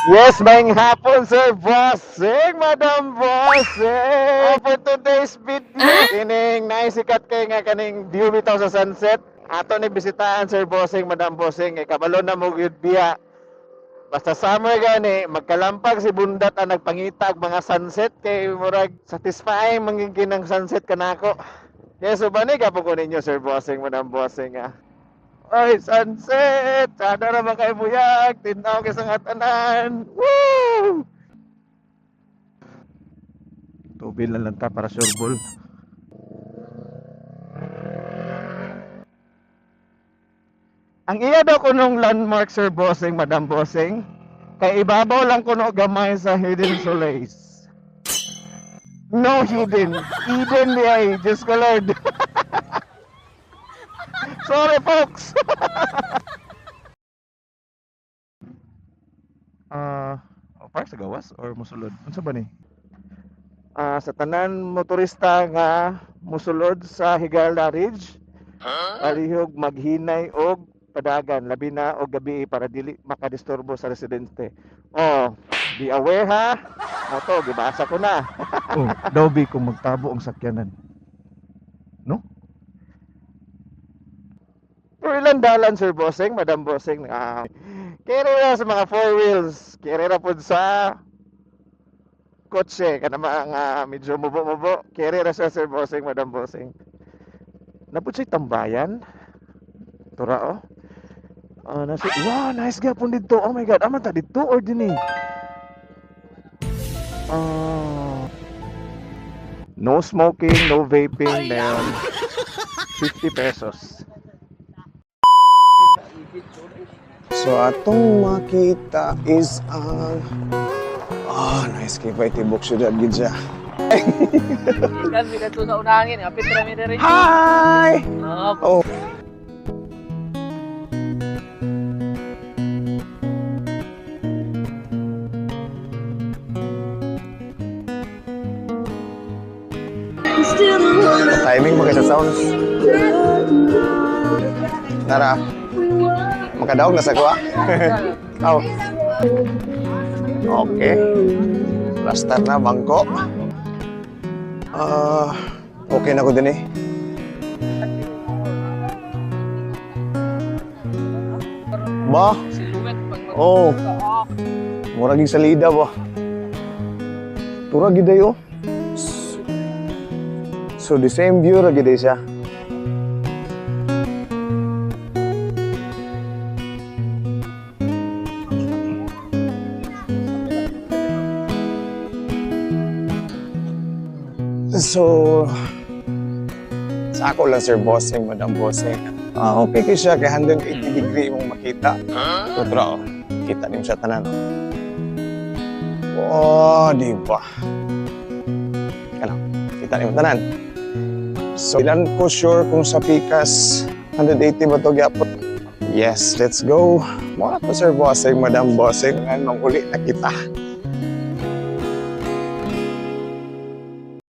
Yes, maing hapon, Sir Bossing, Madam Bossing. For today's video, kining naisikat kay nga kaning view bitaw sa sunset. Ato ni bisitahan, Sir Bossing, Madam Bossing. Kabalo na mo gyud biya. Basta summer gani, magkalampag si bundat ang nagpangitag mga sunset kay murag satisfying mangingkin ng sunset kanako. Yes, so bani ka po ko ninyo, Sir Bossing, Madam Bossing ah. Oy, sunset! Sana naman kayo buyag! Tinaw kayo sa ngatanan! Woo! Tubil na lang ta para sure ball. Ang iya daw kunong landmark, Sir Bossing, Madam Bossing, kay ibabaw lang kuno gamay sa Hidden Solace. No hidden. Hidden niya eh. Diyos ko Lord. Sorry folks. Par sa gawas or musulod? Unsa ba ni? Sa tanan motorista nga musulod sa Higala Ridge, palihog maghinay og padagan labi na og gabi para dili makadisturbo sa residente. Oh, be aware ha. Moto gibasa ko na. Oh, dobi kung magtabo ang sakyanan. No? Pero ilang dalan, Sir Bossing, Madam Bossing? Kaya sa mga four wheels, kaya po sa kotse, ka na mga medyo mubo-mubo, kaya sa Sir Bossing, Madam Bossing. Napod siya'y tambayan. Tura, oh. Wow, nice gapon dito. Oh my God, aman ta dito or dini? No smoking, no vaping, then 50 pesos. So atong makita is ang nice kay pa itibok syudad gid siya. Kan bila tu sa unangin, apit rami dari. Hi. Oh. Timing mo sa sounds. Nara. Makadaog na sa kuha. Oh. Okay. Plaster na bangko. Okay na ko din eh. Ba? Oh. Murag yung salida ba? Tura giday oh. So the same view ra giday siya. So, sa ako lang, Sir Bossing, Madam Bossing. Okay kayo siya, kaya 180 degree mong makita. Tutra, oh. Kita niyo siya tanan. Oh, di ba? Ano, kita niyo tanan. So, ilan ko sure kung sa Pikas, 180 ba ito gyapon? Yes, let's go. Muna to, Sir Bossing, Madam Bossing. Ngayon, manguli na kita.